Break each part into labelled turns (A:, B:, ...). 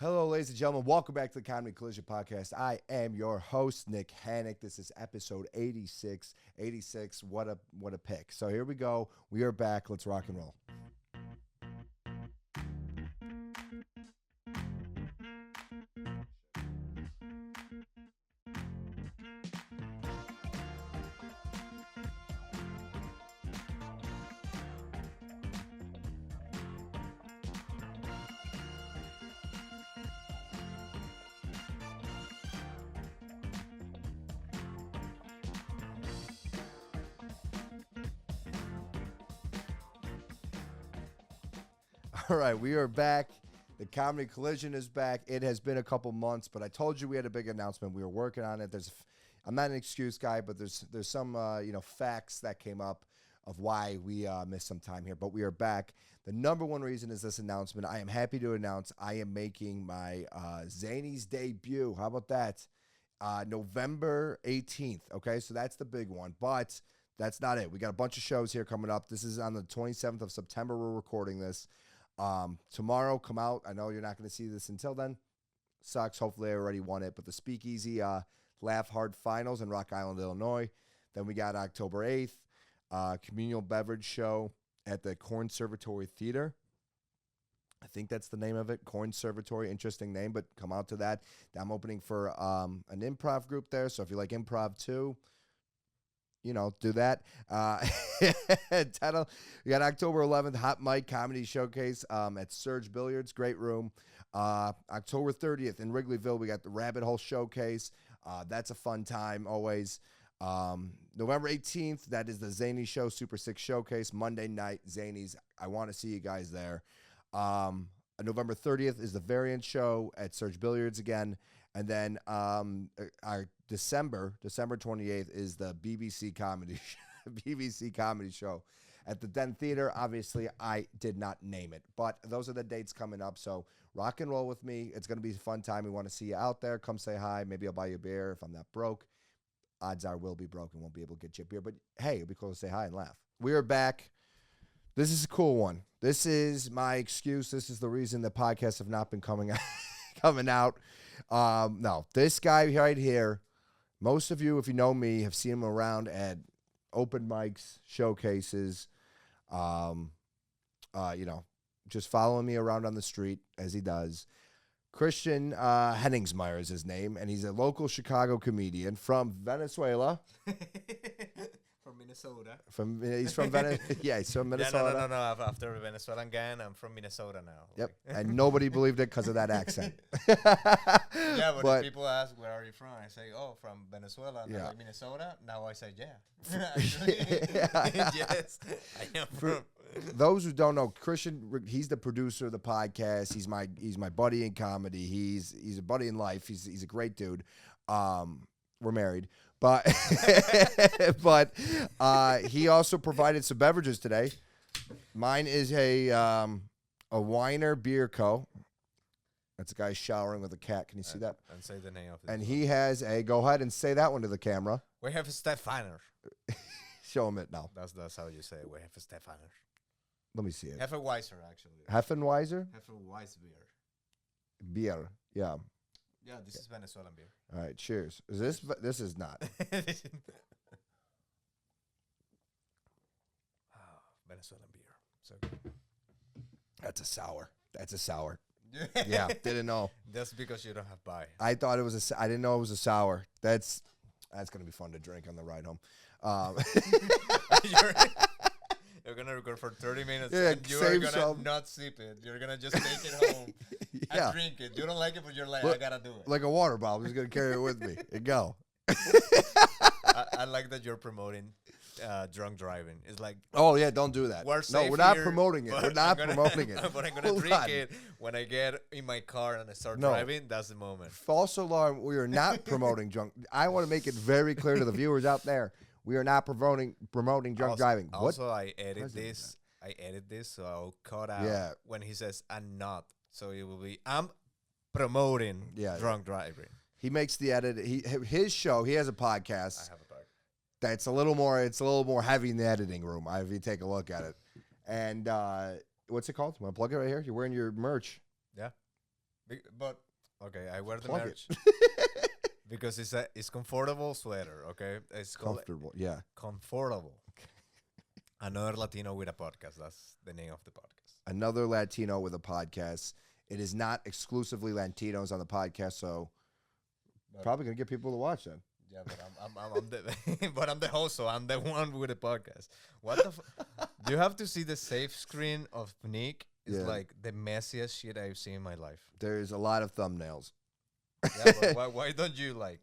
A: Hello, ladies and gentlemen. Welcome back to the Comedy Collision Podcast. I am your host, Nick Hanek. This is episode 86. 86, what a pick. So here we go. We are back. Let's rock and roll. All right, we are back. The Comedy Collision is back. It has been a couple months, but I told you we had a big announcement. We were working on it. I'm not an excuse guy, but there's some facts that came up of why we missed some time here. But we are back. The number one reason is this announcement. I am happy to announce I am making my Zany's debut. How about that? November 18th. Okay, so that's the big one. But that's not it. We got a bunch of shows here coming up. This is on the 27th of September. We're recording this. Tomorrow, come out. I know you're not going to see this until then. Sucks. Hopefully, I already won it. But the Speakeasy Laugh Hard Finals in Rock Island, Illinois. Then we got October 8th, communal beverage show at the Conservatory Theater. I think that's the name of it, Conservatory. Interesting name, but come out to that. I'm opening for an improv group there. So if you like improv too, do that. Title, we got October 11th, Hot Mic Comedy Showcase at Surge Billiards, great room. October 30th in Wrigleyville, we got the Rabbit Hole Showcase. That's a fun time always. November 18th, that is the Zany Show Super 6 Showcase, Monday night, Zany's. I want to see you guys there. November 30th is the Variant Show at Surge Billiards again. And then our December 28th is the BBC Comedy Show at the Den Theater. Obviously, I did not name it, but those are the dates coming up. So rock and roll with me. It's going to be a fun time. We want to see you out there. Come say hi. Maybe I'll buy you a beer if I'm not broke. Odds are we'll be broke and won't be able to get you a beer. But hey, it'll be cool to say hi and laugh. We are back. This is a cool one. This is my excuse. This is the reason the podcasts have not been coming out. No, this guy right here, most of you, if you know me, have seen him around at open mics, showcases, just following me around on the street as he does. Christian Henningsmeyer is his name, and he's a local Chicago comedian from Venezuela.
B: From Minnesota.
A: He's from Venezuela. Yeah, he's from Minnesota.
B: Yeah, no. After Venezuelan gang, I'm from Minnesota now.
A: Yep, and nobody believed it because of that accent.
B: Yeah, but if people ask, where are you from? I say, from Venezuela. Yeah. Like Minnesota. Now I say, yeah. Yes, I am from.
A: Those who don't know, Christian, he's the producer of the podcast. He's my buddy in comedy. He's a buddy in life. He's a great dude. We're married. But he also provided some beverages today. Mine is a Weiner Beer Co. That's a guy showering with a cat. Can you see that?
B: And say the name of it.
A: And he has go ahead and say that one to the camera.
B: We have a Stefaner.
A: Show him it now.
B: That's how you say it. We have a Stefaner.
A: Let me see it.
B: Hefeweiser, actually.
A: Hefeweiser?
B: Hefeweiser beer.
A: Beer, yeah.
B: Yeah, this is Venezuelan beer.
A: All right, cheers. Is this? This is not.
B: Venezuelan beer. So good.
A: That's a sour. Yeah, didn't know.
B: That's because you don't have buy.
A: I thought it was I didn't know it was a sour. That's gonna be fun to drink on the ride home.
B: You're gonna record for 30 minutes.
A: Yeah,
B: and you're gonna not sip it. You're gonna just take it home and drink it. You don't like it, but you're like, I gotta do it.
A: Like a water bottle. I'm just gonna carry it with me and go.
B: I like that you're promoting drunk driving. It's like,
A: oh yeah, don't do that. We're not promoting it. We're not promoting it.
B: But I'm gonna drink it when I get in my car and I start driving. That's the moment.
A: False alarm. We are not promoting drunk. I want to make it very clear to the viewers out there. We are not promoting drunk driving.
B: Also, I edit this, so I'll cut out when he says "I'm not." So it will be I'm promoting drunk driving.
A: He makes the edit. His show. He has a podcast.
B: I have a podcast.
A: That's a little more heavy in the editing room. If you take a look at it, and what's it called? Want to plug it right here? You're wearing your merch.
B: Yeah. But okay, I wear the
A: Plug
B: merch because it's comfortable sweater. Okay, it's
A: Comfortable. Yeah.
B: comfortable. Another Latino with a podcast. That's the name of the podcast.
A: Another Latino with a podcast. It is not exclusively Latinos on the podcast, so
B: But
A: probably gonna get people to watch then.
B: yeah, but I'm the but I'm the host, so I'm the one with the podcast. What the? Do you have to see the safe screen of Nick? It's
A: Yeah.
B: like the messiest shit I've seen in my life.
A: There's a lot of thumbnails.
B: Yeah, but why don't you like?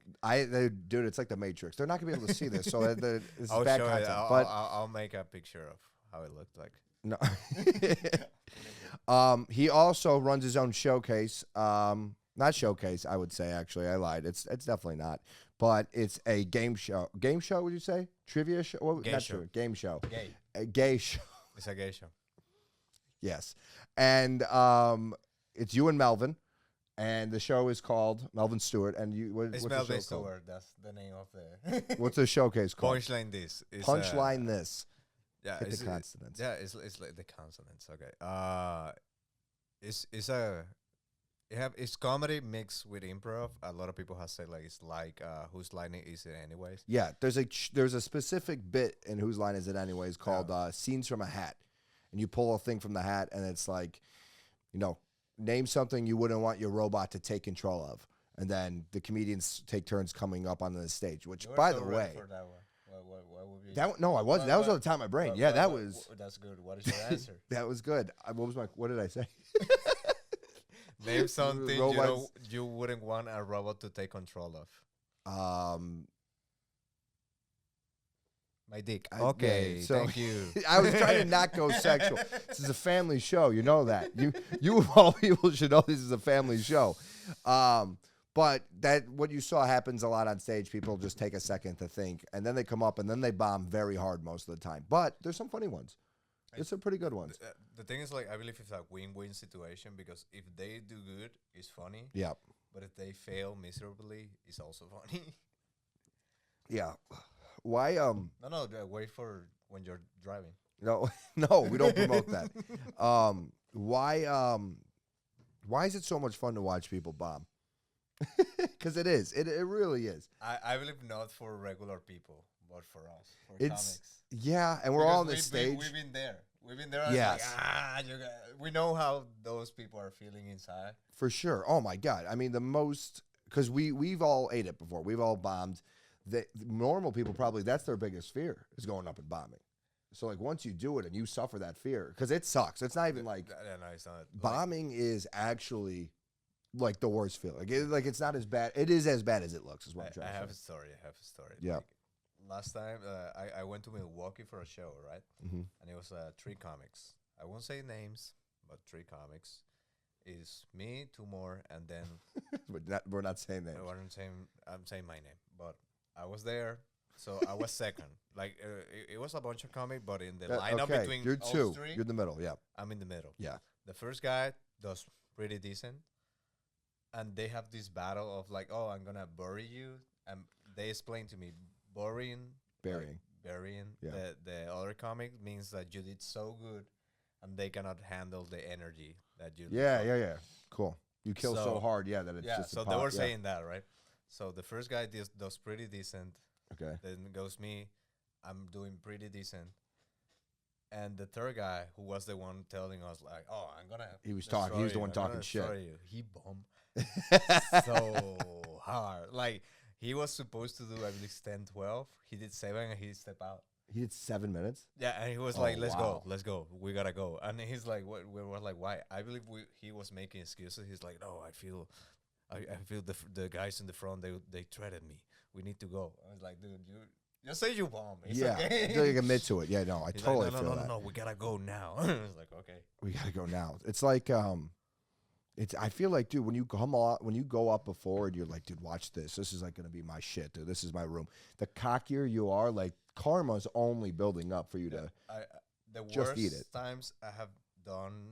A: Dude, it's like the Matrix. They're not gonna be able to see this, so this is
B: I'll
A: bad
B: show
A: content.
B: it.
A: But
B: I'll make a picture of how it looked like.
A: no. He also runs his own showcase. Not showcase, I would say. Actually, I lied. It's definitely not. But it's a game show. Game show? Would you say trivia show? What,
B: Gay
A: not
B: show.
A: trivia, game show.
B: Gay.
A: A gay show.
B: It's a gay show.
A: Yes, and it's you and Melvin, and the show is called Melvin Stewart. And you,
B: It's
A: what's the
B: Melvin
A: show called?
B: Stewart. That's the name of the.
A: What's the showcase called?
B: Punchline this. It's
A: Punchline this.
B: Yeah,
A: Hit
B: it's
A: the consonants.
B: Yeah, it's like the consonants. Okay. It's comedy mixed with improv. A lot of people have said like it's like whose line is it anyways?
A: Yeah, there's a specific bit in Whose Line Is It Anyways called Scenes from a Hat. And you pull a thing from the hat, and it's like, name something you wouldn't want your robot to take control of. And then the comedians take turns coming up on the stage, which, by the way...
B: For that one. What would be
A: I wasn't. That was on the top of my brain. Yeah, that was...
B: That's good. What is your answer?
A: That was good. What did I say?
B: Name something
A: Robots.
B: you wouldn't want a robot to take control of. My dick. Okay,
A: yeah, so
B: thank you.
A: I was trying to not go sexual. This is a family show. You know that. You of all people should know this is a family show. But what you saw happens a lot on stage. People just take a second to think, and then they come up, and then they bomb very hard most of the time. But there's some funny ones. There's some pretty good ones.
B: The thing is, like, I believe it's a win-win situation because if they do good, it's funny.
A: Yeah.
B: But if they fail miserably, it's also funny.
A: Yeah. Why?
B: No, wait for when you're driving.
A: No, we don't promote that. Why is it so much fun to watch people bomb? Because it is. It really is.
B: I believe not for regular people, but for us, for
A: It's
B: comics.
A: Yeah, and we're
B: Because
A: all on the stage.
B: We've been there. We've been there.
A: Yes.
B: Like, we know how those people are feeling inside.
A: For sure. Oh my God. I mean, because we've all ate it before. We've all bombed. The normal people probably that's their biggest fear is going up and bombing. So like once you do it and you suffer that fear, because it sucks. It's not even like
B: No, it's not.
A: bombing is actually like the worst feeling. It's not as bad. It is as bad as it looks. Is what I'm trying to say.
B: I have a story.
A: Yeah.
B: Like, last time I went to Milwaukee for a show, right?
A: Mm-hmm.
B: And it was 3 comics. I won't say names, but 3 comics. Is me, 2 more, and then
A: we're not saying that.
B: I'm saying my name, but I was there, so I was second. Like it was a bunch of comics, but in the lineup between
A: you're
B: all
A: 2.
B: 3,
A: You're in the middle. Yeah.
B: I'm in the middle.
A: Yeah.
B: The first guy does pretty decent, and they have this battle of like, oh, I'm gonna bury you, and they explain to me burying.
A: Yeah.
B: The other comic means that you did so good, and they cannot handle the energy that you.
A: Yeah. Cool. You kill so hard, that it's just.
B: So they were saying that, right? So the first guy does pretty decent.
A: Okay.
B: Then goes me, I'm doing pretty decent. And the third guy, who was the one telling us like, "Oh, I'm gonna."
A: He was talking. He was the one talking shit.
B: He bombed so hard. Like he was supposed to do at least 10, 12. He did 7, and he stepped out.
A: He did 7 minutes.
B: Yeah, and he was like, "Let's go, we gotta go." And he's like, "What?" We were like, "Why?" I believe he was making excuses. He's like, "No, I feel the guys in the front they threatened me. We need to go." I was like, "Dude, you just say you bomb. It's okay."
A: Like admit to it. Yeah, no, I totally feel that.
B: No, we gotta go now. I was like, okay,
A: we gotta go now. It's like I feel like, dude, when you go up before and you're like, dude, watch this. This is like gonna be my shit, dude. This is my room. The cockier you are, like karma's only building up for you to
B: the
A: just eat it.
B: worst times I have done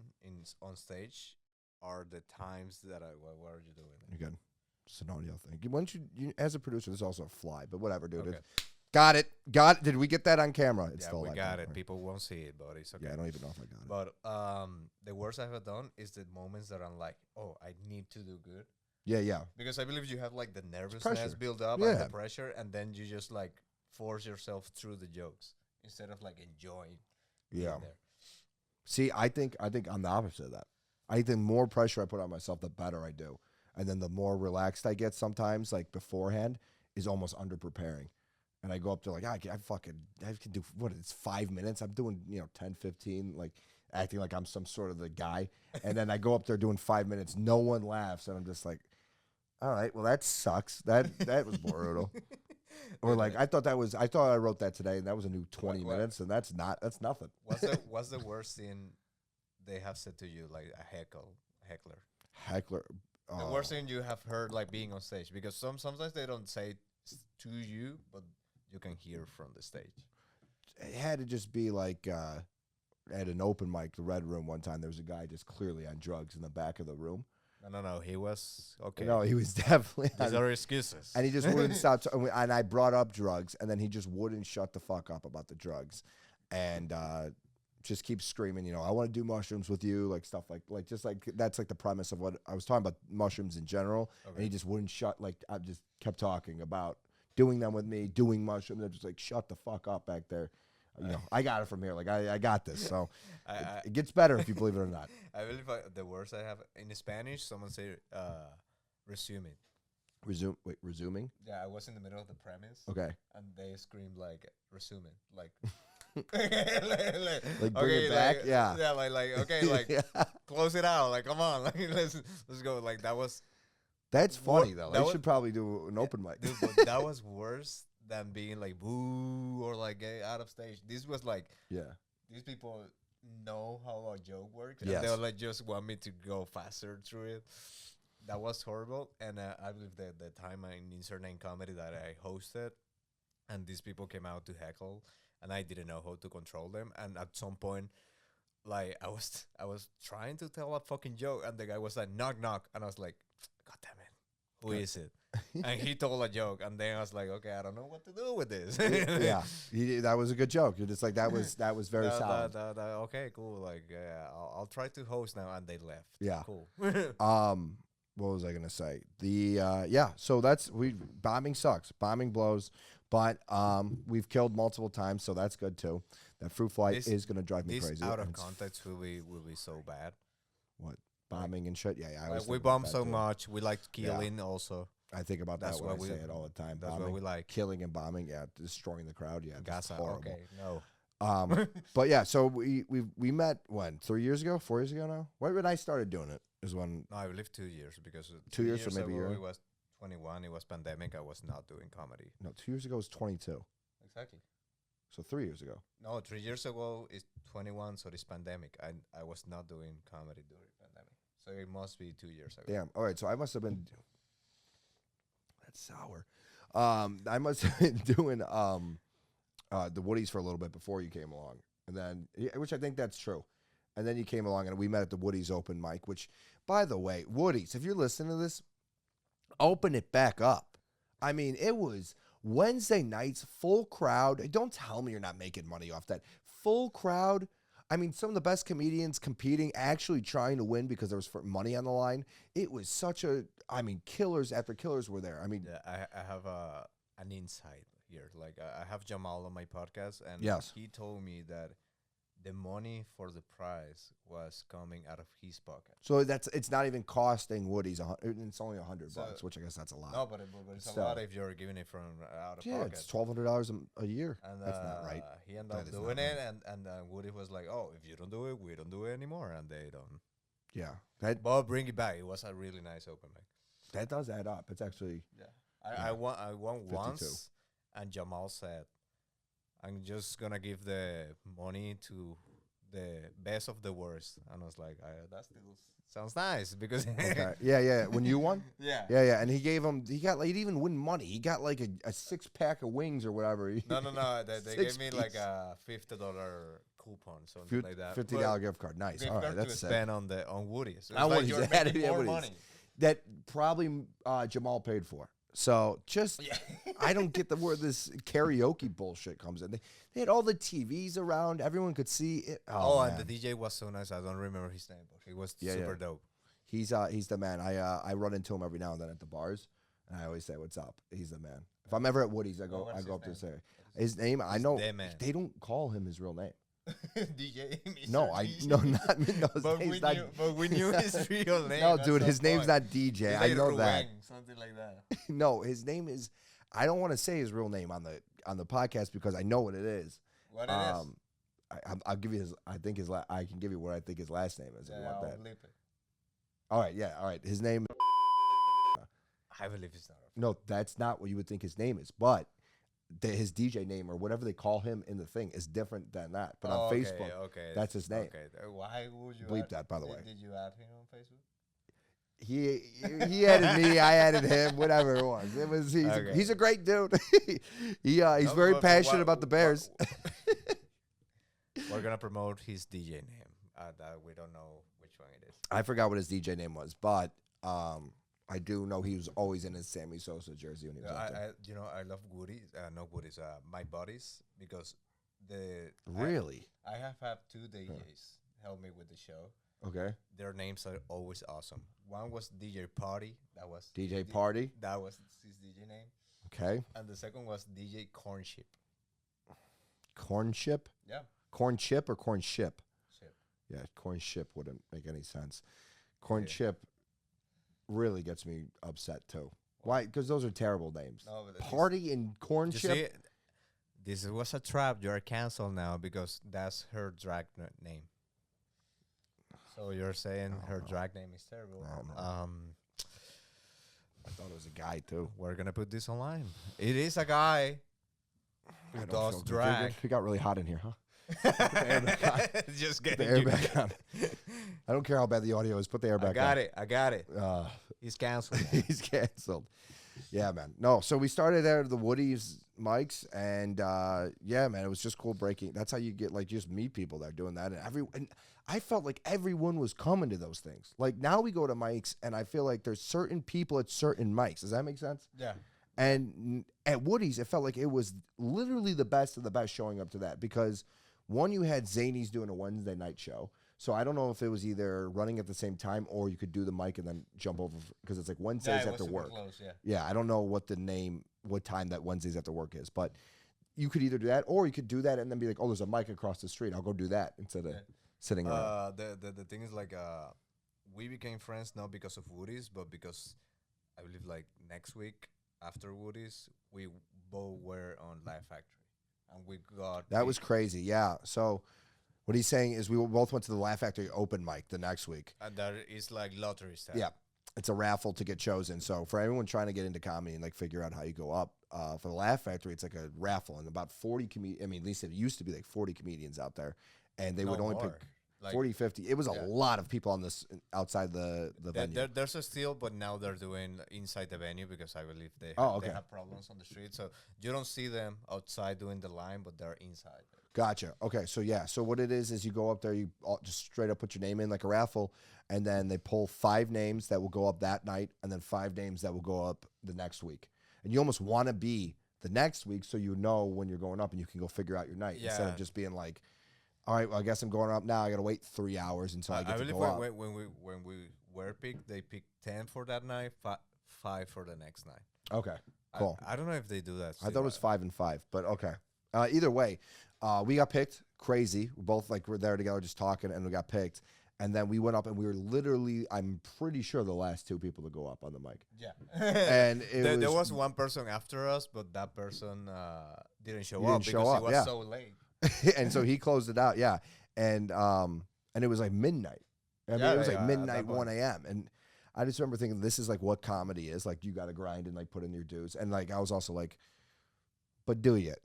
B: on stage are the times that what are you doing?
A: You're good. It's an audio thing. Once you as a producer, there's also a fly, but whatever, dude.
B: Okay.
A: Got it. Got it. Did we get that on camera? It's
B: Yeah,
A: still
B: we
A: on
B: got
A: camera.
B: it. People won't see it, but it's okay.
A: Yeah, I don't even know if I got it.
B: But the worst I've ever done is the moments that I'm like, oh, I need to do good.
A: Yeah.
B: Because I believe you have like the nervousness
A: pressure.
B: build up
A: Yeah.
B: and the pressure, and then you just like force yourself through the jokes instead of like enjoying being
A: Yeah.
B: there.
A: See, I think I'm the opposite of that. I think the more pressure I put on myself, the better I do. And then the more relaxed I get sometimes, like beforehand, is almost under preparing. And I go up to like, I can do, what, it's 5 minutes. I'm doing, 10, 15, like acting like I'm some sort of the guy. And then I go up there doing 5 minutes. No one laughs. And I'm just like, all right, well, that sucks. That was brutal. Or like, I thought I wrote that today and that was a new 20 minutes. And that's nothing.
B: What's the worst thing they have said to you, like a heckler?
A: Heckler.
B: The worst thing you have heard, like being on stage, because sometimes they don't say to you, but you can hear from the stage.
A: It had to just be like at an open mic, the Red Room one time, there was a guy just clearly on drugs in the back of the room.
B: No, he was okay.
A: No, he was definitely
B: These are excuses.
A: And he just wouldn't stop. And I brought up drugs, and then he just wouldn't shut the fuck up about the drugs. And just keeps screaming, I want to do mushrooms with you, like stuff like that's like the premise of what I was talking about, mushrooms in general. Okay. And he just wouldn't shut, like I just kept talking about doing them with me, doing mushrooms. They're just like, shut the fuck up back there. I got it from here. Like I got this. So it gets better if you believe it or not.
B: I believe the words I have in Spanish, someone say resuming.
A: Resuming?
B: Yeah, I was in the middle of the premise.
A: Okay.
B: And they screamed like resuming, like
A: like bring it back,
B: like,
A: yeah,
B: like okay, like yeah. Close it out, like come on, like let's go, like that was.
A: That's funny though. They should probably do an open mic.
B: Dude, but that was worse than being like boo or like out of stage. This was like, yeah, these people know how a joke works, and they'll like just want me to go faster through it. That was horrible, and I believe the time in Insert Name Comedy that I hosted, and these people came out to heckle, and I didn't know how to control them. And at some point, like I was trying to tell a fucking joke, and the guy was like knock knock, and I was like, God damn it, who is it? And he told a joke, and then I was like, okay, I don't know what to do with this.
A: Yeah, that was a good joke. You're just like that was very solid.
B: Okay, cool. Like I'll try to host now, and they left.
A: Yeah,
B: cool.
A: What was I gonna say? So bombing sucks. Bombing blows, but we've killed multiple times, so that's good too. That fruit fly is gonna drive me crazy.
B: Out of context will be so bad.
A: What? Bombing and shit? Yeah.
B: Like we bomb so much. We like killing also.
A: I think about that when I say it all the time.
B: That's what we like.
A: Killing and bombing, yeah. Destroying the crowd, yeah. That's horrible.
B: Okay, no.
A: But yeah, so we met when? 3 years ago? 4 years ago now? When I started doing it is when.
B: No, I believe 2 years because
A: 2 years or maybe a year.
B: It was 21. It was pandemic. I was not doing comedy.
A: No, 2 years ago was 22.
B: Exactly.
A: So 3 years ago.
B: No, 3 years ago is 21. So this pandemic, I was not doing comedy during pandemic. So it must be 2 years ago.
A: Damn. All right. So I must have been. That's sour. I must have been doing the Woodies for a little bit before you came along, and then which I think that's true. And then you came along, and we met at the Woodies open mic. Which, by the way, Woodies, if you're listening to this, open it back up. I mean, it was Wednesday nights, full crowd. Don't tell me you're not making money off that. Full crowd. I mean, some of the best comedians competing, actually trying to win because there was money on the line. It was killers after killers were there. I mean,
B: yeah, I have an insight here. Like I have Jamal on my podcast, and he told me that the money for the prize was coming out of his pocket.
A: So it's not even costing Woody's. It's only $100, which I guess that's a lot.
B: No, but it's a lot if you're giving it from out of pocket.
A: Yeah, it's $1,200 a year.
B: And
A: that's not right.
B: He ended up doing it, and Woody was like, "Oh, if you don't do it, we don't do it anymore." And they don't.
A: Yeah,
B: but bring it back. It was a really nice open mic.
A: That does add up. It's actually.
B: Yeah, I won 52. Once, and Jamal said, I'm just gonna give the money to the best of the worst, and I was like, that still sounds nice because
A: okay. yeah. When you won,
B: yeah,
A: and he didn't even win money. He got like a 6-pack of wings or whatever.
B: No. They gave me like a $50 coupon, something like that.
A: $50 gift card, nice. All right, that's
B: spent on Woody's.
A: I want you're making more money. That probably Jamal paid for. So just, I don't get where this karaoke bullshit comes in. They had all the TVs around. Everyone could see it. Oh,
B: and the DJ was so nice. I don't remember his name, but he was super dope.
A: He's the man. I run into him every now and then at the bars, and I always say, "What's up?" He's the man. If I'm ever at Woody's, I go up to say his name. I know they don't call him his real name.
B: DJ.
A: No, not me. No,
B: but we knew his real name.
A: No, dude, his name's not DJ. I know that.
B: Something like that.
A: No, his name is. I don't want to say his real name on the podcast because I know what it is.
B: What it is?
A: I'll give you his. I think I can give you what I think his last name is. If you want that.
B: Believe it.
A: All right, yeah, all right. His name.
B: I believe it's not.
A: No, that's not what you would think his name is, but his DJ name or whatever they call him in the thing is different than that. But on Facebook, that's his name.
B: Okay, why would you
A: bleep that? By the way,
B: did you add him on Facebook?
A: He added me, I added him, whatever it was. He's a great dude. He's very passionate about the Bears.
B: We're gonna promote his DJ name. That we don't know which one it is.
A: I forgot what his DJ name was, but I do know he was always in his Sammy Sosa jersey when he was out there.
B: I love Woody's. Not Woody's. My buddies, because
A: really
B: I have had 2 DJs help me with the show.
A: Okay.
B: Their names are always awesome. One was DJ Party. That was
A: DJ Party.
B: That was his DJ name.
A: Okay.
B: And the second was DJ Cornship.
A: Cornship?
B: Yeah.
A: Corn chip or corn ship?
B: Ship.
A: Yeah, corn ship wouldn't make any sense. Corn chip really gets me upset too. Why? Because those are terrible names.
B: No,
A: Party and corn chip.
B: This was a trap. You're canceled now because that's her drag name. So you're saying her drag name is terrible.
A: I thought it was a guy too.
B: We're gonna put this online. It is a guy who does drag.
A: It got really hot in here, huh?
B: Just
A: get
B: the
A: air back on. I don't care how bad the audio is. Put the air back on.
B: I got it. He's canceled.
A: He's canceled. Yeah, man. No, so we started out at the Woody's mics, and yeah, man, it was just cool breaking. That's how you get just meet people that are doing that, and I felt like everyone was coming to those things. Like now we go to mics, and I feel like there's certain people at certain mics. Does that make sense?
B: Yeah.
A: And at Woody's, it felt like it was literally the best of the best showing up to that because. One, you had Zanies doing a Wednesday night show. So I don't know if it was either running at the same time or you could do the mic and then jump over because it's like Wednesdays after work.
B: Close,
A: yeah, I don't know what time that Wednesdays after work is, but you could either do that or you could do that and then be like, oh, there's a mic across the street. I'll go do that instead of sitting around.
B: The thing is we became friends not because of Woody's, but because I believe next week after Woody's, we both were on Live Factory. And we got
A: that was crazy, yeah. So what he's saying is we both went to the Laugh Factory open mic the next week.
B: And that is like lottery style.
A: Yeah. It's a raffle to get chosen. So for everyone trying to get into comedy and figure out how you go up, for the Laugh Factory, it's like a raffle. And about 40 at least it used to be 40 comedians out there. And they would only pick 40, 50. It was a lot of people on this outside the venue.
B: There's a steal, but now they're doing inside the venue because I believe they have problems on the street. So you don't see them outside doing the line, but they're inside.
A: Gotcha. Okay, so yeah. So what it is you go up there, you just straight up put your name in like a raffle, and then they pull 5 names that will go up that night, and then 5 names that will go up the next week. And you almost want to be the next week so you know when you're going up and you can go figure out your night instead of just being like, all right, well, I guess I'm going up now. I got to wait 3 hours until I get to go up.
B: When we were picked, they picked 10 for that night, 5 for the next night.
A: Okay, cool.
B: I don't know if they do that.
A: I thought it was 5 and 5, but okay. Either way, we got picked. Crazy. We both were there together just talking, and we got picked. And then we went up, and we were literally, I'm pretty sure, the last 2 people to go up on the mic.
B: Yeah.
A: And
B: there was one person after us, but that person didn't show up because he was so late.
A: And so he closed it out, yeah. And it was like midnight. I mean, it was like midnight, 1 a.m. And I just remember thinking, this is like what comedy is. Like, you got to grind and put in your dues. And I was also like, but do you?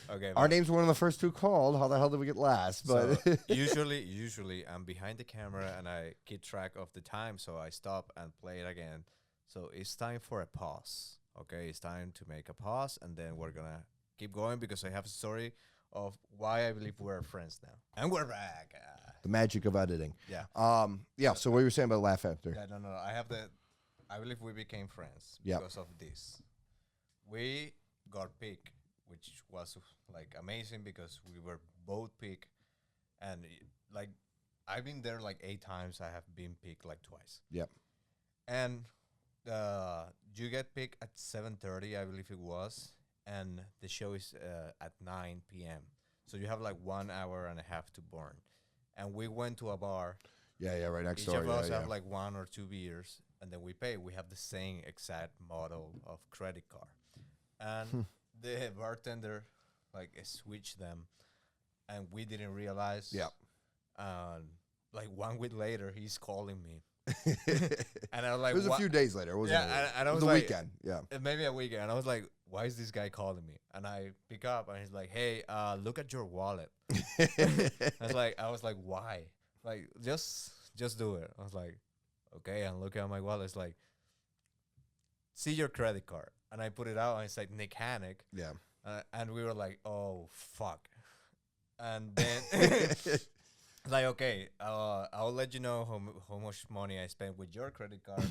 A: Okay, our names were one of the first 2 called. How the hell did we get last? But
B: so usually I'm behind the camera and I keep track of the time, so I stop and play it again. So it's time for a pause. Okay, it's time to make a pause, and then we're gonna keep going because I have a story of why I believe we're friends now. And we're back.
A: The magic of editing.
B: Yeah.
A: Yeah. So what you were saying about Laugh Factory?
B: Yeah. No. I believe we became friends
A: Yep.
B: because of this. We got picked, which was like amazing because we were both picked, and like I've been there like 8 times. I have been picked like twice,
A: Yep.
B: and you get picked at 7:30, I believe it was, and the show is at 9 p.m. So you have like 1 hour and a half to burn, and we went to a bar.
A: Yeah, yeah, right next
B: Each
A: door.
B: of
A: Yeah,
B: us
A: yeah.
B: have like 1 or 2 beers, and then we pay. We have the same exact model of credit card, and the bartender like switched them, and we didn't realize.
A: Yeah.
B: And like 1 week later, he's calling me, and I was like,
A: It was a
B: "What?"
A: few days later. It wasn't.
B: Yeah, and I
A: it was
B: was
A: the
B: like,
A: weekend. Yeah.
B: maybe a weekend. And I was like, "Why is this guy calling me?" And I pick up, and he's like, "Hey, look at your wallet." I was like, "Why?" Like, just do it. I was like, "Okay." And look at my wallet. It's like, see your credit card. And I put it out, and it's like Nick Hanek.
A: Yeah.
B: And we were like, "Oh fuck!" And then like, okay, I'll let you know how much money I spent with your credit card,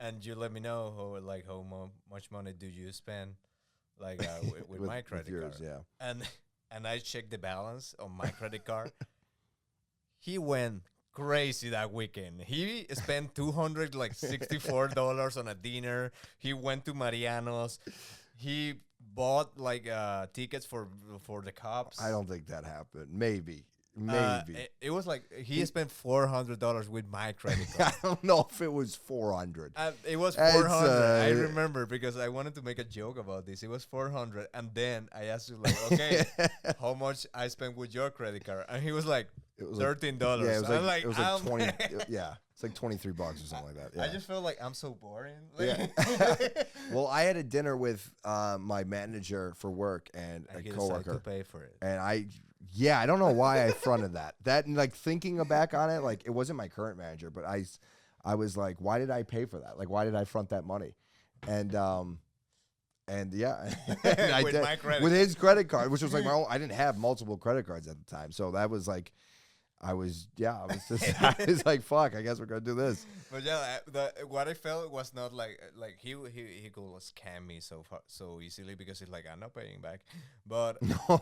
B: and you let me know how much money do you spend, like with my credit
A: yours,
B: card.
A: Yeah.
B: And I checked the balance on my credit card. He went crazy that weekend. He spent $264 on a dinner. He went to Mariano's. He bought like tickets for the cops.
A: I don't think that happened. Maybe.
B: It was like he spent $400 with my credit card.
A: I don't know if it was 400.
B: It was
A: It's,
B: 400. I remember because I wanted to make a joke about this. It was 400, and then I asked him like, "Okay, how much I spent with your credit card?" And he was like,
A: It was
B: $13.
A: Yeah, it was
B: I'm
A: like, it was like 20.
B: I'm-
A: Yeah, it's like $23 or something like that. Yeah.
B: I just felt like I'm so boring.
A: Yeah. Well, I had a dinner with my manager for work and
B: And
A: a
B: he decided to
A: coworker,
B: pay for it.
A: and I don't know why I fronted that. That like thinking back on it, like it wasn't my current manager, but I was like, why did I pay for that? Like, why did I front that money? And yeah, and I
B: With
A: did
B: my credit
A: with
B: card.
A: his credit card, which was like my own. I didn't have multiple credit cards at the time, so that was like, I was just I was like, fuck, I guess we're gonna do this.
B: But yeah, what I felt was not like he could scam me so easily because he's like, I'm not paying back. But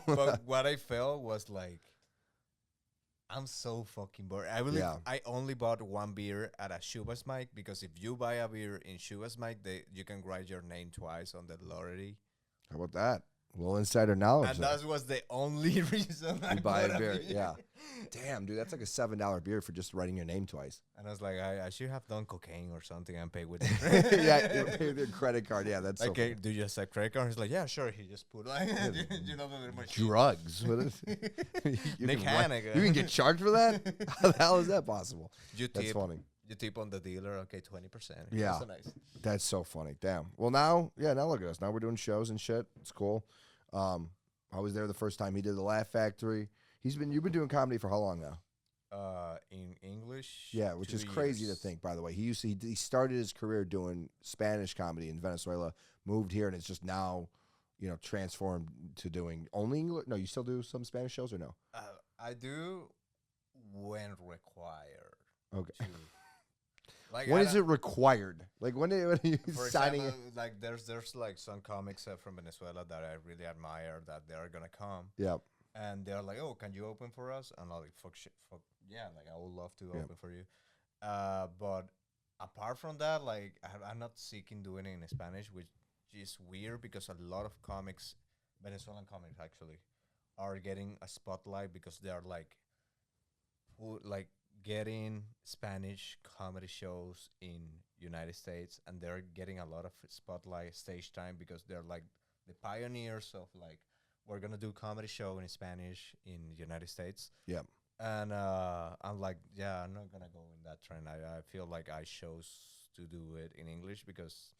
B: but what I felt was like, I'm so fucking bored. I believe
A: Yeah.
B: I only bought one beer at a Shubas Mike because if you buy a beer in Shubas Mike, you can write your name twice on the lottery.
A: How about that? A little insider knowledge.
B: And
A: there.
B: that was the only reason I
A: You buy
B: bought
A: a beer, yeah. Damn, dude, that's like a $7 beer for just writing your name twice.
B: And I was like, I should have done cocaine or something and paid with
A: Yeah, you pay with your credit card. Yeah, that's so
B: Okay,
A: funny.
B: do you accept credit card? He's like, yeah, sure. He just put like, you know, the machine.
A: Drugs. What is,
B: Nick Hanek,
A: you can get charged for that? How the hell is that possible?
B: You
A: That's
B: tip,
A: funny.
B: you tip on the dealer, okay, 20%.
A: Yeah.
B: That's so nice.
A: That's so funny. Damn. Well, now look at us. Now we're doing shows and shit. It's cool. I was there the first time he did the Laugh Factory. You've been doing comedy for how long now?
B: In English,
A: Yeah, which
B: 2
A: is crazy to
B: years.
A: think, by the way. He started his career doing Spanish comedy in Venezuela, moved here, and it's just now, transformed to doing only English. No, you still do some Spanish shows or no?
B: I do when required.
A: Okay.
B: to- Like
A: When
B: I
A: is
B: don't-
A: it required? Like when are you
B: For
A: signing?
B: example, like there's like some comics from Venezuela that I really admire that they're gonna come.
A: Yeah.
B: And they're like, "Oh, can you open for us?" And I'm like, "Fuck shit, fuck yeah!" Like I would love to
A: Yeah.
B: open for you. But apart from that, like I'm not seeking doing it in Spanish, which is weird because a lot of comics, Venezuelan comics actually, are getting a spotlight because they are like, getting Spanish comedy shows in United States, and they're getting a lot of spotlight stage time because they're like the pioneers of like, we're gonna do comedy show in Spanish in United States.
A: Yeah.
B: And I'm like, yeah, I'm not gonna go in that trend. I feel like I chose to do it in English because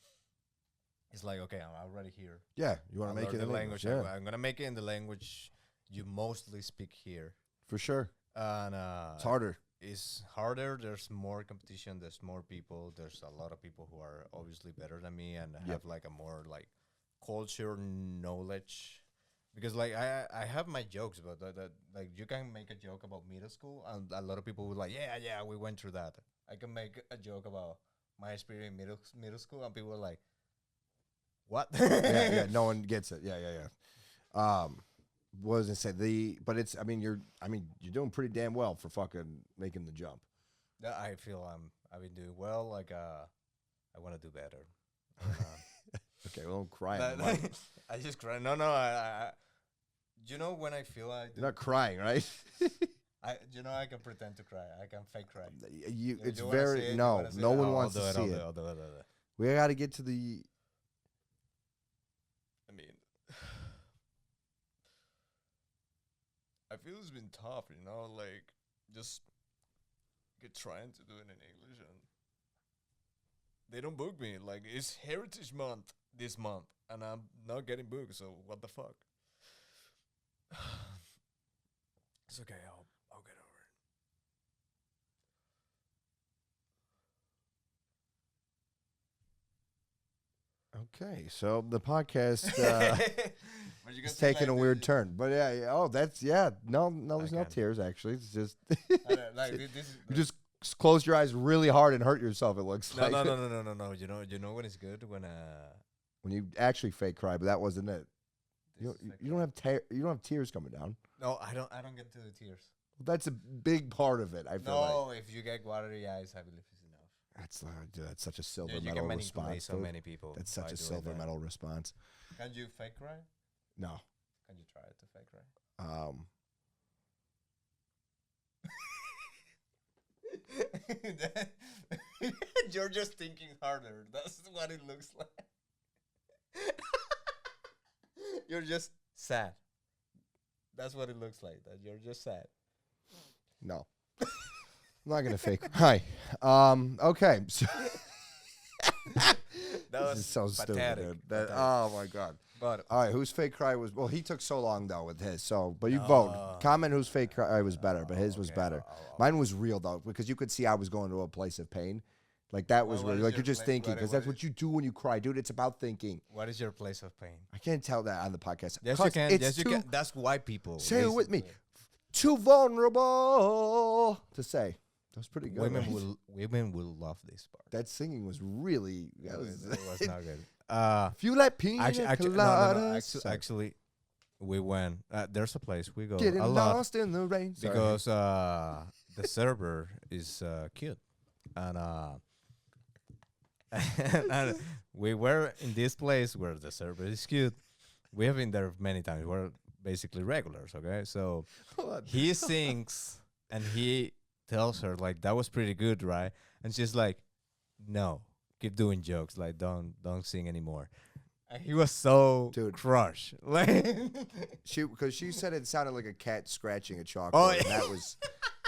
B: it's like, okay, I'm already here.
A: Yeah. You want
B: I'll
A: to make
B: learn
A: it in
B: the
A: English?
B: language.
A: Yeah,
B: I'm gonna make it in the language you mostly speak here.
A: for sure.
B: And
A: It's harder.
B: it's harder. There's more competition. There's more people. There's a lot of people who are obviously better than me and have like a more like culture knowledge. Because like I have my jokes, but that like you can make a joke about middle school, and a lot of people will like, yeah, we went through that. I can make a joke about my experience in middle school, and people were like, "What?"
A: Yeah. No one gets it. Yeah. What was I say? But it's. I mean, you're doing pretty damn well for fucking making the jump.
B: Yeah, I feel I've been doing well. Like I want to do better.
A: Okay, well, I'm crying.
B: I just cry. No, I you know when I feel
A: You're not crying, right?
B: I can pretend to cry. I can fake cry.
A: It's
B: you
A: very no. No one wants to see it.
B: I'll do it.
A: We got to get to the.
B: I mean, I feel it's been tough, like just trying to do it in English, and they don't book me. Like, it's Heritage Month this month, and I'm not getting booked. So what the fuck? It's okay. I'll get
A: Okay, so the podcast
B: it's
A: is taking a weird turn, but yeah. Oh, that's No, there's no tears actually. It's just you just close your eyes really hard and hurt yourself. It looks like
B: no. You know when it's good when
A: you actually fake cry, but that wasn't it. You don't have tears coming down.
B: No, I don't get to the tears.
A: That's a big part of it. I feel
B: if you get watery eyes, I believe it's enough.
A: That's such a silver
B: you
A: medal
B: can
A: response.
B: so many people.
A: That's such a silver medal response.
B: Can you fake cry?
A: No.
B: Can you try to fake cry? You're just thinking harder. That's what it looks like. You're just sad. That's what it looks like. That you're just sad.
A: No. I'm not gonna fake. Hi. Okay. So
B: That was
A: so
B: pathetic.
A: stupid. Dude. Oh my god.
B: But
A: all right, whose fake cry was? Well, he took so long though with his. So, but you vote. Comment whose fake cry was better, but his was better. Mine was real though, because you could see I was going to a place of pain. Like that was real. Like you're just thinking, because that's what you do when you cry, dude. It's about thinking.
B: What is your place of pain?
A: I can't tell that on the podcast.
B: Yes, you can. Yes, you can. That's white people.
A: Say it with me. Too vulnerable to say. That was pretty good.
B: Women will love this part.
A: That singing was really.
B: It was not good.
A: If you let pina coladas.
B: Actually, we went. There's a place we go
A: Getting
B: a lot
A: lost in the rain.
B: because the server is cute, and and we were in this place where the server is cute. We have been there many times. We're basically regulars, okay? So he sings and he tells her like, that was pretty good, right? And she's like, no, keep doing jokes, like don't sing anymore. And he was so crushed, like
A: because she said it sounded like a cat scratching a chalkboard.
B: Oh,
A: and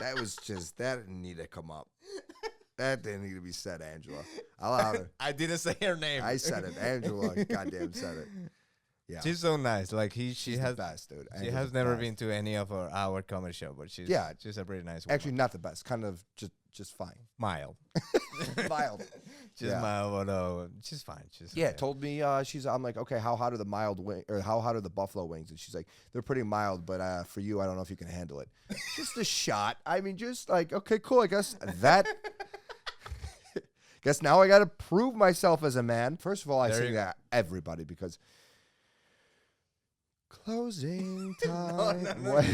A: that was just that didn't need to come up. That didn't need to be said, Angela. I allowed her.
B: I didn't say her name.
A: I said it. Angela, goddamn, said it. Yeah,
B: she's so nice. Like she has
A: the best, dude.
B: She has never been to any of our comedy show, but she's a pretty nice woman.
A: Actually, not the best. Kind of just fine.
B: Mild.
A: Mild.
B: Just mild, but she's fine. She's
A: okay. Told me I'm like, okay, how hot are the mild wing or how hot are the buffalo wings? And she's like, they're pretty mild, but for you, I don't know if you can handle it. Just a shot. I mean, just like, okay, cool. I guess that. Guess now I got to prove myself as a man. First of all, I sing that everybody because closing time.
B: No.
A: What?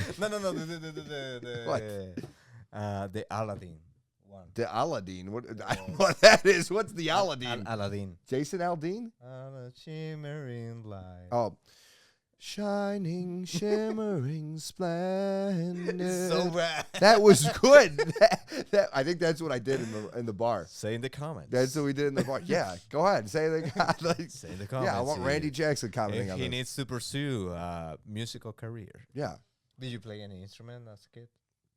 B: The Aladdin one.
A: The Aladdin. What that is? What's the Aladdin?
B: Aladdin.
A: Jason Aldean?
B: On a shimmering light.
A: Oh. Shining, shimmering, splendid.
B: So bad.
A: That was good. that I think that's what I did in the bar.
B: Say in the comments.
A: That's what we did in the bar. Yeah, go ahead. Say the
B: say in the comments.
A: Yeah, I want Randy Jackson commenting on
B: this. He
A: this.
B: needs to pursue a musical career.
A: Yeah.
B: Did you play any instrument as a kid?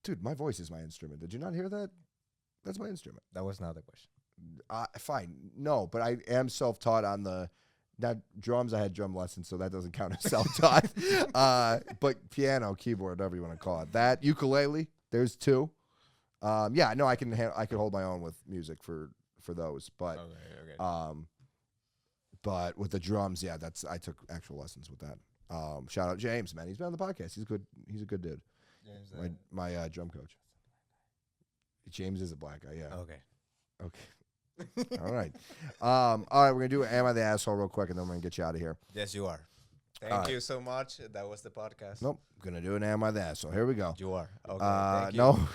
A: Dude, my voice is my instrument. Did you not hear that? That's my instrument.
B: That was not the question.
A: Fine. No, but I am self-taught on the. Now, drums, I had drum lessons, so that doesn't count as self-taught. But piano, keyboard, whatever you want to call it. That, ukulele, there's two. Yeah, no, I can hold my own with music for those. But
B: okay.
A: But with the drums, yeah, I took actual lessons with that. Shout out James, man. He's been on the podcast. He's good. He's a good dude. James, my drum coach. James is a black guy, yeah.
B: Okay.
A: All right. All right, we're gonna do Am I the Asshole real quick, and then we're gonna get you out of here.
B: Yes, you are.
A: All
B: Thank
A: right.
B: you so much. That was the podcast.
A: Nope. Gonna do an Am I the Asshole. Here we go.
B: You are. Okay. Thank you.
A: No.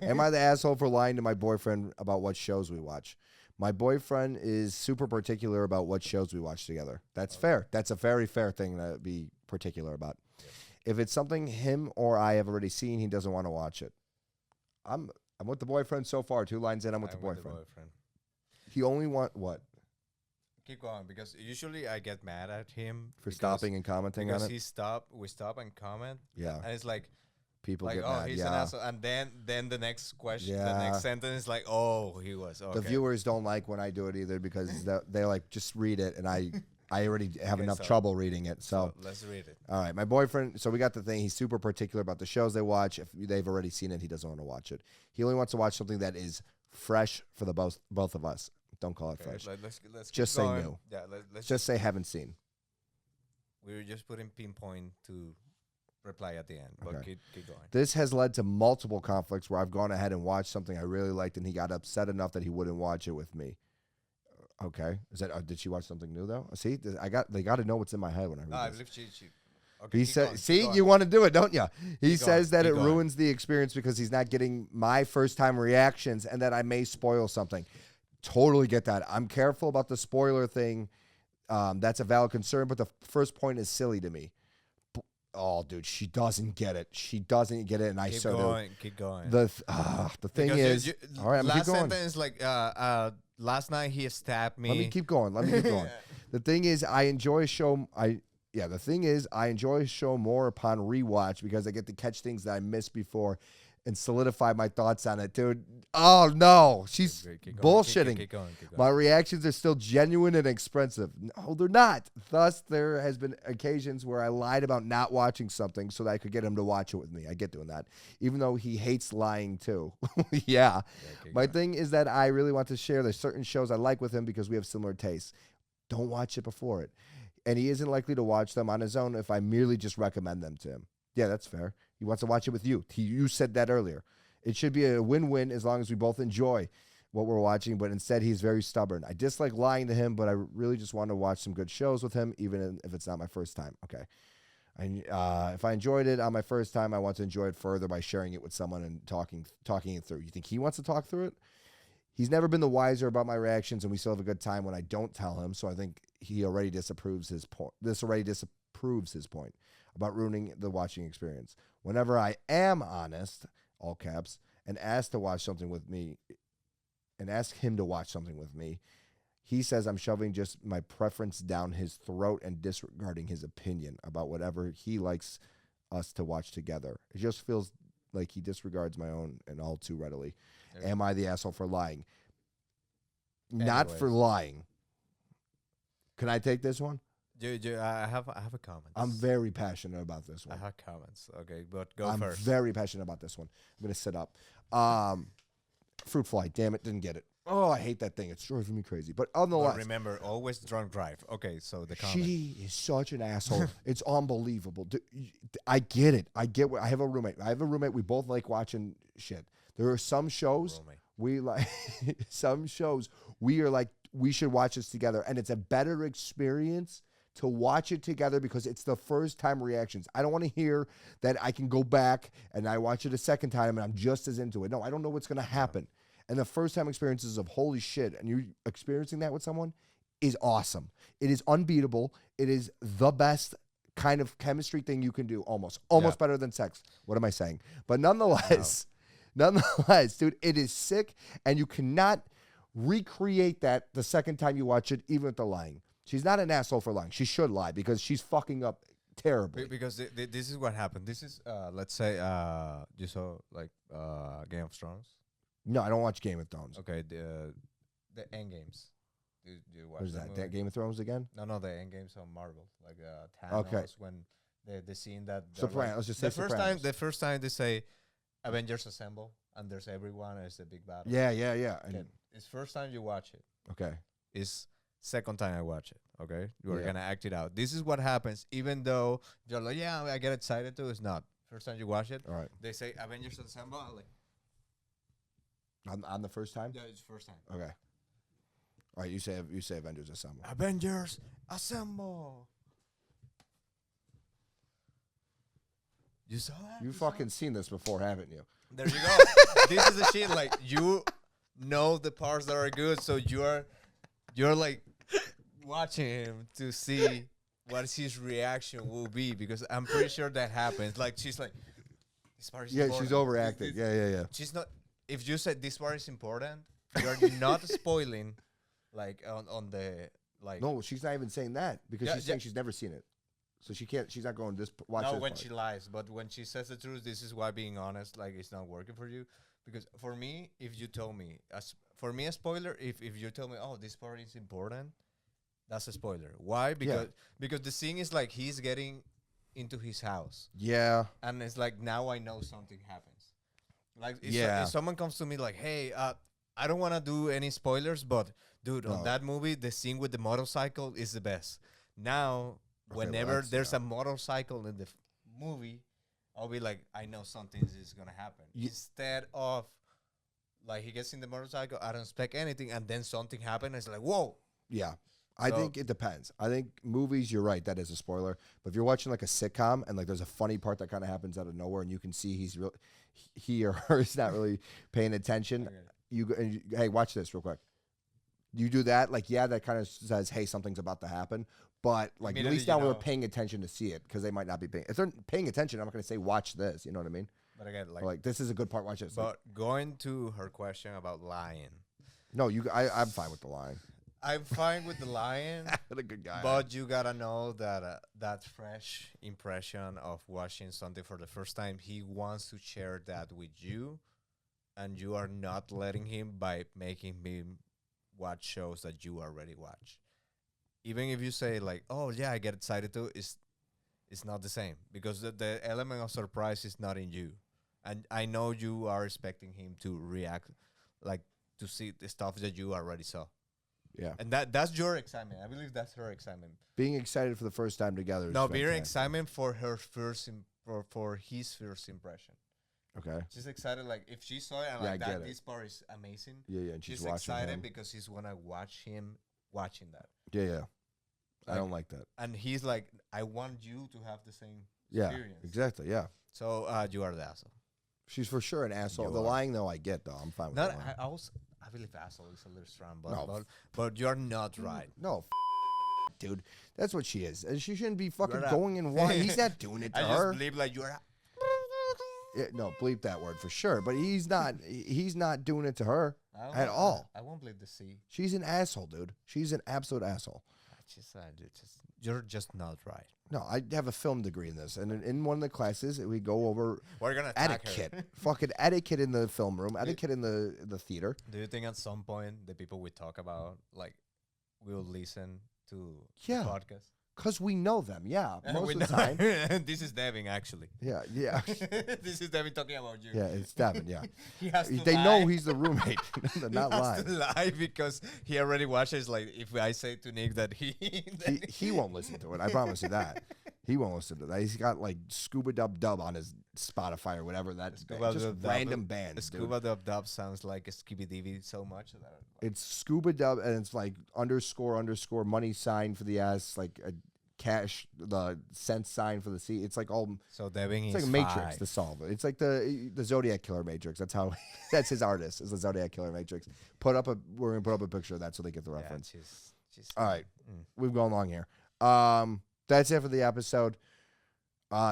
A: Am I the asshole for lying to my boyfriend about what shows we watch? My boyfriend is super particular about what shows we watch together. That's fair. That's a very fair thing to be particular about.
B: Yes.
A: If it's something him or I have already seen, he doesn't want to watch it. I'm with the boyfriend so far. 2 lines in, I'm with the boyfriend. He only want what?
B: Keep going, because usually I get mad at him
A: For stopping and commenting on
B: because
A: it?
B: we stop and comment,
A: Yeah.
B: and it's like
A: People get
B: oh,
A: mad.
B: he's an
A: Yeah.
B: asshole, and then the next question, the
A: Yeah.
B: next sentence is like, oh, he was okay.
A: The viewers don't like when I do it either because they're like, just read it, and I already have
B: Okay,
A: enough
B: so-
A: trouble reading it. So,
B: let's read it.
A: all right, my boyfriend. So we got the thing. He's super particular about the shows they watch. If they've already seen it, he doesn't want to watch it. He only wants to watch something that is fresh for the both of us. Don't call it
B: Okay,
A: fresh.
B: let's
A: Just
B: keep
A: say
B: going.
A: new.
B: Yeah, let's
A: Just say haven't seen.
B: we were just putting pinpoint to reply at the end, but
A: Okay.
B: keep going.
A: This has led to multiple conflicts where I've gone ahead and watched something I really liked, and he got upset enough that he wouldn't watch it with me. Okay, is that? Did she watch something new though? See, they got to know what's in my head when I read
B: I
A: this.
B: believe she. Okay,
A: He
B: keep
A: said,
B: going,
A: "See,
B: keep going.
A: you want to do it, don't you?" He
B: Keep
A: says
B: going,
A: that it
B: keep going.
A: ruins the experience because he's not getting my first-time reactions, and that I may spoil something. Totally get that. I'm careful about the spoiler thing. That's a valid concern, but the first point is silly to me. Oh, dude, she doesn't get it. She doesn't get it, and I
B: Keep
A: so
B: going, keep going.
A: do. The thing
B: Because
A: is, all right, I'm gonna
B: last
A: keep going.
B: sentence like last night he stabbed me.
A: Let me keep going. Let me keep going. The thing is, I enjoy a show. The thing is, I enjoy a show more upon rewatch because I get to catch things that I missed before and solidify my thoughts on it, dude. Oh no, she's
B: Keep going,
A: bullshitting.
B: Keep going, keep going.
A: My reactions are still genuine and expressive. No, they're not. Thus, there has been occasions where I lied about not watching something so that I could get him to watch it with me. I get doing that, even though he hates lying too. Yeah.
B: keep
A: My
B: going.
A: thing is that I really want to share the certain shows I like with him because we have similar tastes. Don't watch it before it. And he isn't likely to watch them on his own if I merely just recommend them to him. Yeah, that's fair. He wants to watch it with you. You said that earlier. It should be a win-win as long as we both enjoy what we're watching, but instead he's very stubborn. I dislike lying to him, but I really just want to watch some good shows with him, even if it's not my first time. Okay. If I enjoyed it on my first time, I want to enjoy it further by sharing it with someone and talking it through. You think he wants to talk through it? He's never been the wiser about my reactions, and we still have a good time when I don't tell him. So I think he already disapproves his point. This already disapproves his point about ruining the watching experience. Whenever I am honest, all caps, and ask to watch something with me, and ask him to watch something with me, he says I'm shoving just my preference down his throat and disregarding his opinion about whatever he likes us to watch together. It just feels like he disregards my own and all too readily.
B: Okay.
A: Am I the asshole for lying? Not for
B: Anyways.
A: lying. Can I take this one?
B: I have a comment.
A: I'm very passionate about this
B: I
A: one.
B: have comments. Okay, but go
A: I'm
B: first.
A: very passionate about this one. I'm going to sit up. Fruit fly. Damn it. Didn't get it. Oh, I hate that thing. It's driving me crazy. But
B: But
A: nonetheless,
B: remember, always drunk drive. Okay, so the comment.
A: she is such an asshole. It's unbelievable. I get it. I get what I have a roommate. We both like watching shit. There are some shows
B: Roommate.
A: we like, some shows we are like, we should watch this together. And it's a better experience to watch it together because it's the first time reactions. I don't want to hear that I can go back and I watch it a second time and I'm just as into it. No, I don't know what's going to happen. And the first time experiences of holy shit, and you experiencing that with someone is awesome. It is unbeatable. It is the best kind of chemistry thing you can do, almost better than sex. What am I saying? But nonetheless, dude, it is sick, and you cannot recreate that the second time you watch it, even with the lying. She's not an asshole for lying. She should lie because she's fucking up terribly.
B: Because this is what happened. This is let's say you saw like Game of Thrones.
A: No, I don't watch Game of Thrones.
B: Okay, the end games. Do you watch
A: What is
B: the
A: that?
B: movie?
A: That Game of Thrones again?
B: No, the end games on Marvel, like Thanos.
A: Okay.
B: When the scene that
A: Sopranos. Let's just say Sopranos.
B: the first time they say Avengers assemble and there's everyone and it's a big battle.
A: Yeah.
B: Okay.
A: And,
B: It's first time you watch it.
A: okay.
B: It's second time I watch it. Okay, you are
A: Yeah.
B: gonna act it out. This is what happens. Even though you're like, yeah, I get excited too. It's not. First time you watch it,
A: All right.
B: they say Avengers assemble. I'm like,
A: On the first time?
B: yeah, it's first time.
A: Okay. All right, you say Avengers Assemble.
B: Avengers Assemble. You saw that?
A: You've fucking seen this before, haven't you?
B: There you go. This is the shit. Like, you know the parts that are good, so you're like watching him to see what his reaction will be, because I'm pretty sure that happens. Like, she's like, this part is important.
A: She's overacting. Yeah.
B: She's not. If you said this part is important, you're not spoiling. Like on the like.
A: No, she's not even saying that because she's saying she's never seen it, so she can't. She's not going to watch.
B: No,
A: this
B: when
A: part.
B: she lies, but when she says the truth, this is why being honest, like, it's not working for you. Because for me, if you told me, for me a spoiler, if you tell me, oh, this part is important, that's a spoiler. Why? Because the scene is like he's getting into his house.
A: Yeah.
B: And it's like, now I know something happens. Like, if someone comes to me like, hey, I don't want to do any spoilers, but dude, on that movie, the scene with the motorcycle is the best. Now, whenever there's a motorcycle in the movie, I'll be like, I know something is going to happen. Instead of, like, he gets in the motorcycle, I don't expect anything, and then something happens, it's like, whoa.
A: Yeah. I think it depends. I think movies, you're right, that is a spoiler. But if you're watching like a sitcom and like there's a funny part that kind of happens out of nowhere and you can see he or her is not really paying attention, hey, watch this real quick. You do that, like, that kind of says, hey, something's about to happen. But like, at least now we're paying attention to see it, because they might not be paying. If they're paying attention, I'm not going to say watch this. You know what I mean?
B: But again,
A: like this is a good part. Watch this.
B: But going to her question about lying.
A: No, I'm fine with the line.
B: I'm fine with the lion.
A: What a good guy.
B: But you gotta know that that fresh impression of watching something for the first time, he wants to share that with you, and you are not letting him by making him watch shows that you already watch. Even if you say like, "Oh yeah, I get excited too," it's not the same, because the element of surprise is not in you, and I know you are expecting him to react, like to see the stuff that you already saw.
A: Yeah,
B: and that's your excitement. I believe that's her excitement.
A: Being excited for the first time together.
B: No, being excitement for her for his first impression.
A: Okay.
B: She's excited, like if she saw it and like that, this part is amazing.
A: Yeah, and she's
B: excited
A: him.
B: because she's wanna watch him watching that.
A: Yeah. Like, I don't like that.
B: And he's like, I want you to have the same experience.
A: Exactly. Yeah.
B: So you are the asshole.
A: She's for sure an asshole. The lying though, I get though. I'm fine with that.
B: I believe asshole is a little strong, but you're not right.
A: No, dude, that's what she is. And she shouldn't be fucking going and lying. He's not doing it to her.
B: I just believe like you're.
A: No, bleep that word for sure. But he's not doing it to her at all.
B: I won't believe the C.
A: She's an asshole, dude. She's an absolute asshole.
B: You're just not right.
A: No, I have a film degree in this, and in one of the classes we go over etiquette, fucking etiquette in the film room, etiquette in the theater.
B: Do you think at some point the people we talk about like will listen to the podcast?
A: Because we know them, most of the time.
B: This is Devin, actually.
A: Yeah.
B: This is Devin talking about you.
A: Yeah, it's Devin, yeah.
B: They
A: know he's the roommate. They're not lying.
B: He has to lie because he already watches, like, if I say to Nick that
A: he won't listen to it, I promise you that. He won't listen to that. He's got, like, Scuba Dub Dub on his Spotify or whatever. That's just random bands.
B: Scuba Dub Dub sounds like a Skibidi so much.
A: It's Scuba Dub, and it's, like, __ money sign for the S, like, a cash, the cent sign for the C. It's like all.
B: So Devin
A: it's like a Matrix to solve it. It's like the Zodiac Killer Matrix. That's how. That's his artist. Is the Zodiac Killer Matrix. We're gonna put up a picture of that so they get the reference.
B: She's
A: all right, we've gone long here. That's it for the episode.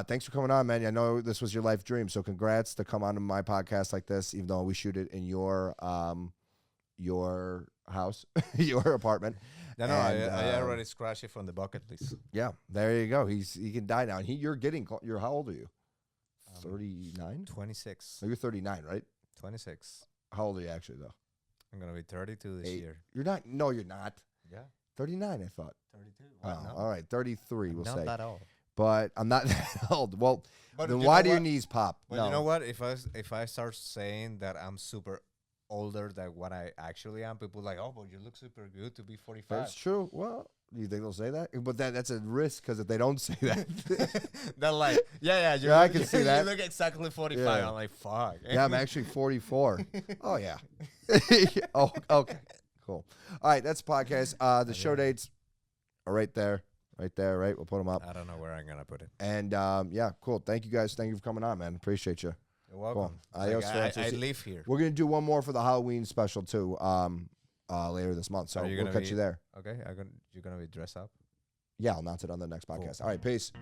A: Thanks for coming on, man. I know this was your life dream, so congrats to come on to my podcast like this, even though we shoot it in your house, your apartment.
B: No, I already scratched it from the bucket list.
A: Yeah, there you go. He can die now. And you're how old are you? 39?
B: 26.
A: Oh, you're 39, right?
B: 26.
A: How old are you actually though?
B: I'm gonna be 32 this year.
A: You're not. No, you're not.
B: Yeah.
A: 39, I thought.
B: 32.
A: Oh, all right, 33. We'll say.
B: Not that old.
A: But I'm not that old. Well, then why do your knees pop?
B: But you know what? If I start saying that I'm super older than what I actually am, people like, oh, but you look super good to be 45.
A: That's true. Well, do you think they'll say that? But that's a risk, because if they don't say that,
B: they're like, yeah,
A: I can see that.
B: You look exactly 45. Yeah. I'm like, fuck.
A: Yeah, I'm actually 44. Oh yeah. Oh, okay. Cool. All right, that's the podcast. The show dates are right there. Right there, right? We'll put them up.
B: I don't know where I'm going to put it.
A: And, yeah, cool. Thank you, guys. Thank you for coming on, man. Appreciate you.
B: You're welcome.
A: Cool. Adios,
B: I live here.
A: We're going to do one more for the Halloween special, too, later this month. So we'll catch you there.
B: Okay. You're going to be dressed up?
A: Yeah, I'll announce it on the next podcast. Cool. All right, peace.